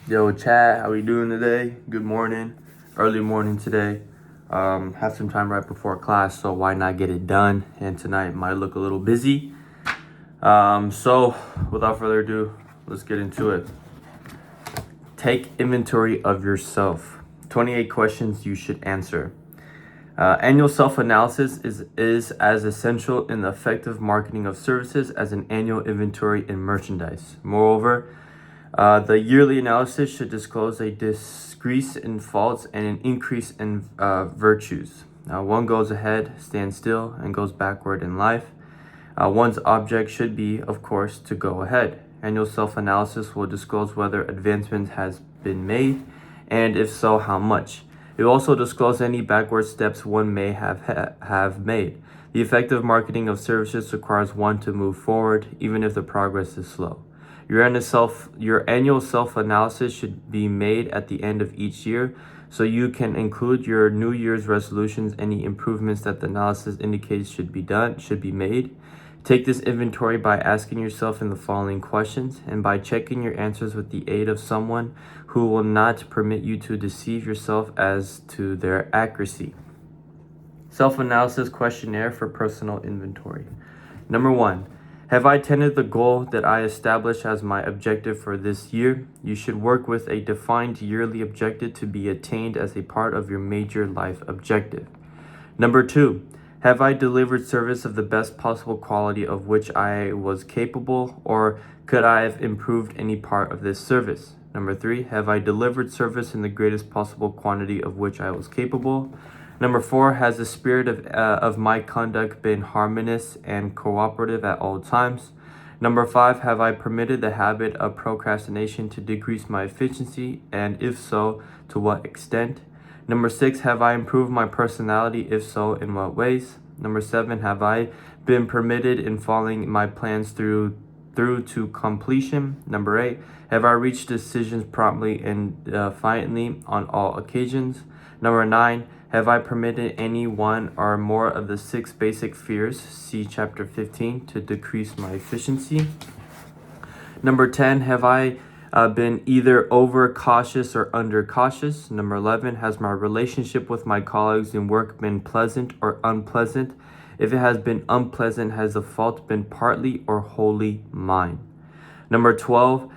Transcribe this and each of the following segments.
Yo, chat, how we doing today? Good morning, early morning today. Have some time right before class, so why not get it done? And tonight might look a little busy. So without further ado, let's get into it. Take inventory of yourself. 28 questions you should answer. Annual self-analysis is as essential in the effective marketing of services as an annual inventory in merchandise. Moreover, the yearly analysis should disclose a decrease in faults and an increase in virtues. One goes ahead, stands still, and goes backward in life. One's object should be, of course, to go ahead. Annual self-analysis will disclose whether advancement has been made, and if so, how much. It will also disclose any backward steps one may have made. The effective marketing of services requires one to move forward, even if the progress is slow. Your annual self-analysis should be made at the end of each year, so you can include your New Year's resolutions. Any improvements that the analysis indicates should be made. Take this inventory by asking yourself in the following questions and by checking your answers with the aid of someone who will not permit you to deceive yourself as to their accuracy. Self-analysis questionnaire for personal inventory. Number 1. Have I attended the goal that I established as my objective for this year? You should work with a defined yearly objective to be attained as a part of your major life objective. Number 2. Have I delivered service of the best possible quality of which I was capable, or could I have improved any part of this service? Number 3. Have I delivered service in the greatest possible quantity of which I was capable? Number 4. Has the spirit of my conduct been harmonious and cooperative at all times? Number 5. Have I permitted the habit of procrastination to decrease my efficiency, and if so, to what extent? Number 6, have I improved my personality? If so, in what ways? Number 7, have I been permitted in following my plans through to completion? Number 8, have I reached decisions promptly and defiantly on all occasions? Number 9, have I permitted any one or more of the 6 basic fears, see chapter 15, to decrease my efficiency? Number 10, have I been either over cautious or under cautious? Number 11, has my relationship with my colleagues in work been pleasant or unpleasant? If it has been unpleasant, has the fault been partly or wholly mine? Number 12,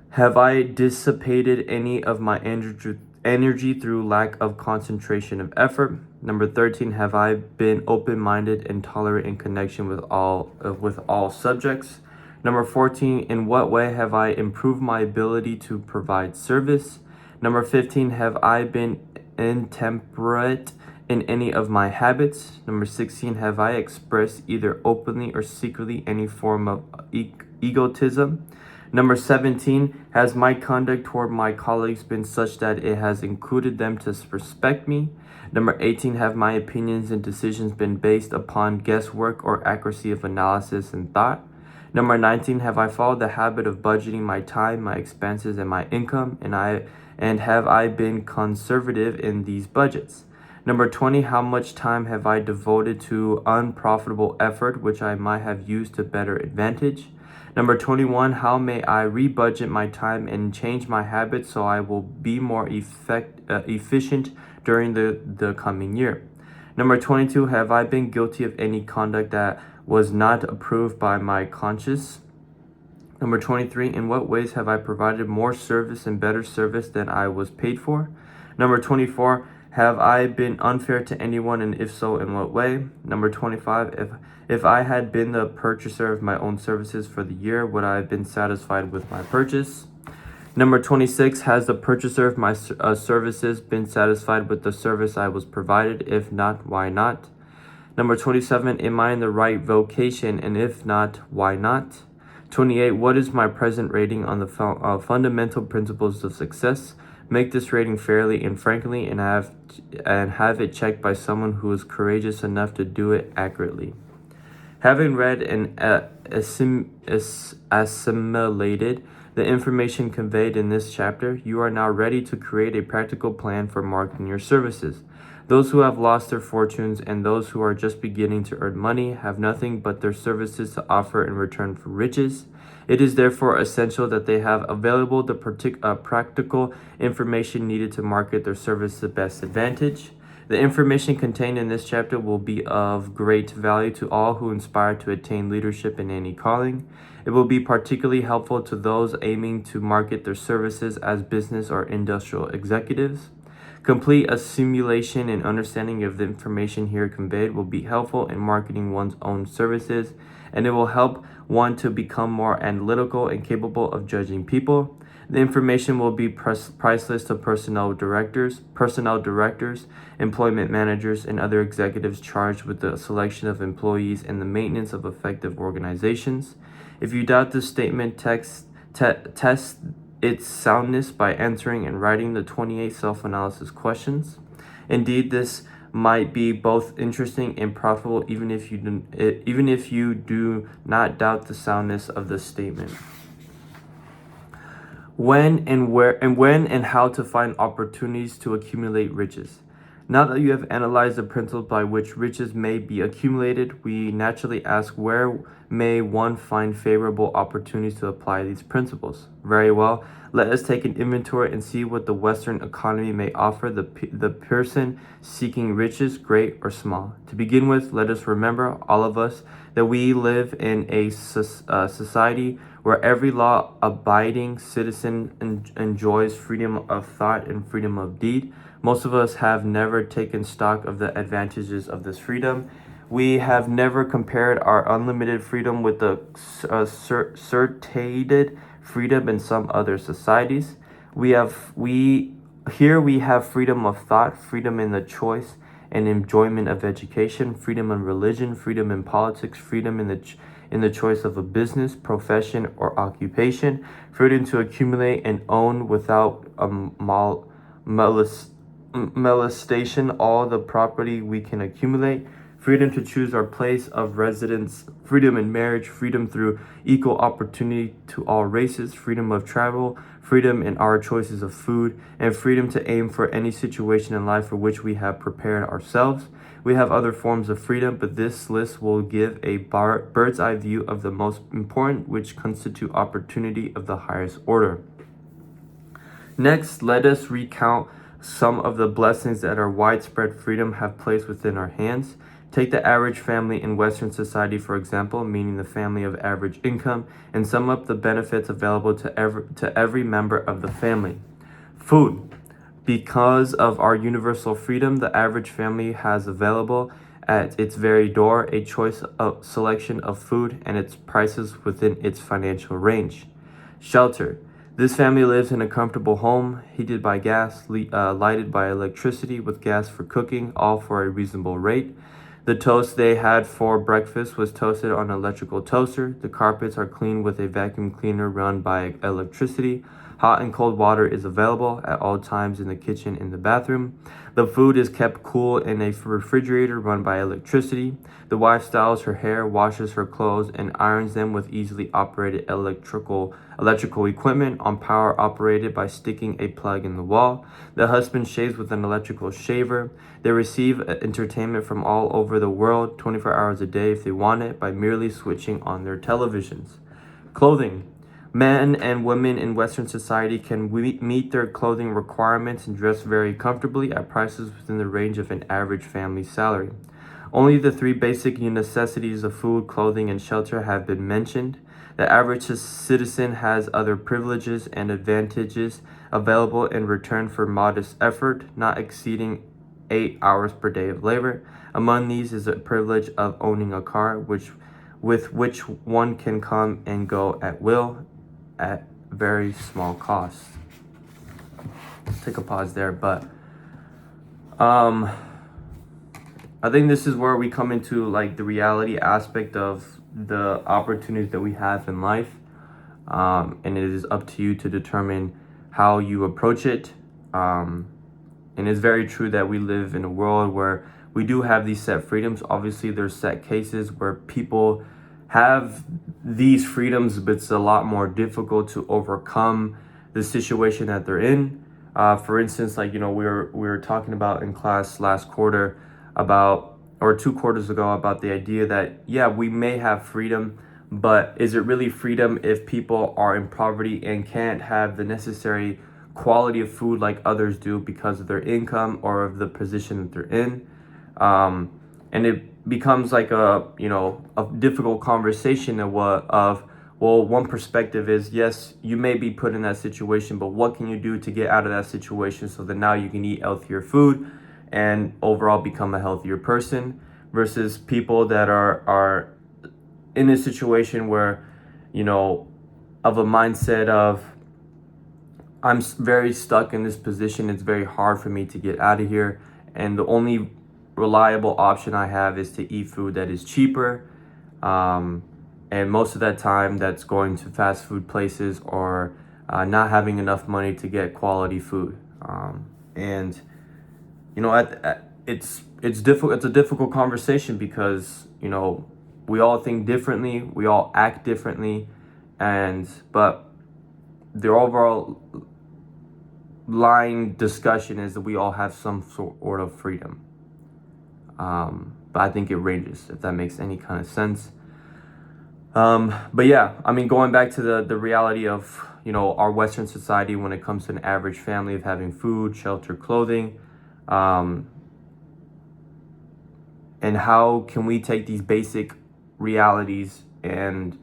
have I dissipated any of my energy through lack of concentration of effort? Number 13, have I been open-minded and tolerant in connection with all subjects? Number 14, in what way have I improved my ability to provide service? Number 15, have I been intemperate in any of my habits? Number 16, have I expressed either openly or secretly any form of egotism? Number 17, has my conduct toward my colleagues been such that it has included them to respect me? Number 18, have my opinions and decisions been based upon guesswork or accuracy of analysis and thought? Number 19, have I followed the habit of budgeting my time, my expenses, and my income? And have I been conservative in these budgets? Number 20, how much time have I devoted to unprofitable effort which I might have used to better advantage? Number 21, how may I rebudget my time and change my habits so I will be more efficient during the coming year? Number 22, have I been guilty of any conduct that was not approved by my conscience? Number 23, in what ways have I provided more service and better service than I was paid for? Number 24, have I been unfair to anyone, and if so, in what way? Number 25, if I had been the purchaser of my own services for the year, would I have been satisfied with my purchase? Number 26, has the purchaser of my services been satisfied with the service I was provided? If not, why not? Number 27, am I in the right vocation? And if not, why not? 28, what is my present rating on the fundamental principles of success? Make this rating fairly and frankly, and have it checked by someone who is courageous enough to do it accurately. Having read and assimilated the information conveyed in this chapter, you are now ready to create a practical plan for marketing your services. Those who have lost their fortunes and those who are just beginning to earn money have nothing but their services to offer in return for riches. It is therefore essential that they have available the practical information needed to market their service to best advantage. The information contained in this chapter will be of great value to all who aspire to attain leadership in any calling. It will be particularly helpful to those aiming to market their services as business or industrial executives. Complete a simulation and understanding of the information here conveyed will be helpful in marketing one's own services, and it will help one to become more analytical and capable of judging people. The information will be priceless to personnel directors, employment managers, and other executives charged with the selection of employees and the maintenance of effective organizations. If you doubt this statement, test its soundness by answering and writing the 28 self-analysis questions. Indeed, this might be both interesting and profitable even if you do not doubt the soundness of this statement. When and how to find opportunities to accumulate riches. Now that you have analyzed the principles by which riches may be accumulated, we naturally ask, where may one find favorable opportunities to apply these principles? Very well, let us take an inventory and see what the Western economy may offer the person seeking riches, great or small. To begin with, let us remember, all of us, that we live in a society where every law-abiding citizen enjoys freedom of thought and freedom of deed. Most of us have never taken stock of the advantages of this freedom. We have never compared our unlimited freedom with the certiated freedom in some other societies. We have freedom of thought, freedom in the choice and enjoyment of education, freedom in religion, freedom in politics, freedom in the choice of a business, profession, or occupation, freedom to accumulate and own without molestation all the property we can accumulate, freedom to choose our place of residence, freedom in marriage, freedom through equal opportunity to all races, freedom of travel, freedom in our choices of food, and freedom to aim for any situation in life for which we have prepared ourselves. We have other forms of freedom, but this list will give a bird's eye view of the most important, which constitute opportunity of the highest order. Next, let us recount some of the blessings that our widespread freedom have placed within our hands. Take the average family in Western society, for example, meaning the family of average income, and sum up the benefits available to every member of the family. Food. Because of our universal freedom, the average family has available at its very door a choice of selection of food and its prices within its financial range. Shelter. This family lives in a comfortable home, heated by gas, lighted by electricity, with gas for cooking, all for a reasonable rate. The toast they had for breakfast was toasted on an electrical toaster. The carpets are cleaned with a vacuum cleaner run by electricity. Hot and cold water is available at all times in the kitchen and the bathroom. The food is kept cool in a refrigerator run by electricity. The wife styles her hair, washes her clothes, and irons them with easily operated electrical equipment on power operated by sticking a plug in the wall. The husband shaves with an electrical shaver. They receive entertainment from all over the world 24 hours a day if they want it by merely switching on their televisions. Clothing. Men and women in Western society can meet their clothing requirements and dress very comfortably at prices within the range of an average family salary. Only the three basic necessities of food, clothing, and shelter have been mentioned. The average citizen has other privileges and advantages available in return for modest effort, not exceeding 8 hours per day of labor. Among these is the privilege of owning a car, with which one can come and go at will at very small cost. Take a pause there, but I think this is where we come into like the reality aspect of the opportunities that we have in life, and it is up to you to determine how you approach it. And it's very true that we live in a world where we do have these set freedoms. Obviously, there's set cases where people have these freedoms, but it's a lot more difficult to overcome the situation that they're in. For instance, like, we were talking about in class last quarter about, or 2 quarters ago, about the idea that, yeah, we may have freedom, But is it really freedom if people are in poverty and can't have the necessary quality of food like others do because of their income or of the position that they're in? And it becomes like a difficult conversation well, one perspective is, yes, you may be put in that situation, but what can you do to get out of that situation so that now you can eat healthier food and overall become a healthier person, versus people that are in a situation where, of a mindset of, I'm very stuck in this position. It's very hard for me to get out of here. And the only reliable option I have is to eat food that is cheaper. And most of that time, that's going to fast food places or not having enough money to get quality food. And it's difficult. It's a difficult conversation because we all think differently, we all act differently, but the overall line discussion is that we all have some sort of freedom. But I think it ranges, if that makes any kind of sense. But yeah, I mean, going back to the reality of, our Western society when it comes to an average family of having food, shelter, clothing, and how can we take these basic realities and,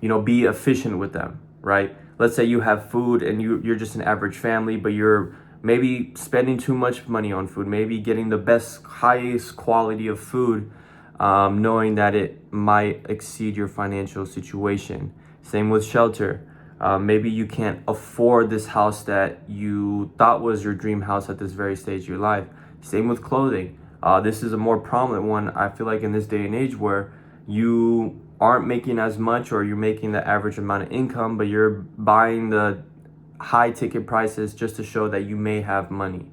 be efficient with them, right? Let's say you have food and you're just an average family, but you're maybe spending too much money on food, maybe getting the best, highest quality of food, knowing that it might exceed your financial situation. Same with shelter. Maybe you can't afford this house that you thought was your dream house at this very stage of your life. Same with clothing. This is a more prominent one, I feel like, in this day and age, where you aren't making as much, or you're making the average amount of income, but you're buying the high ticket prices just to show that you may have money,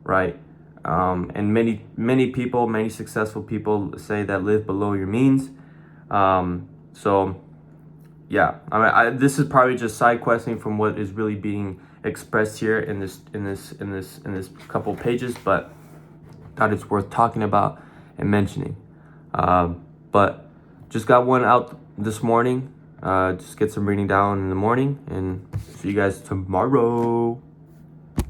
right? And many people, many successful people say that live below your means. So yeah, I mean, this is probably just side questing from what is really being expressed here in this couple pages, but thought it's worth talking about and mentioning. But just got one out this morning. Just get some reading down in the morning, and see you guys tomorrow.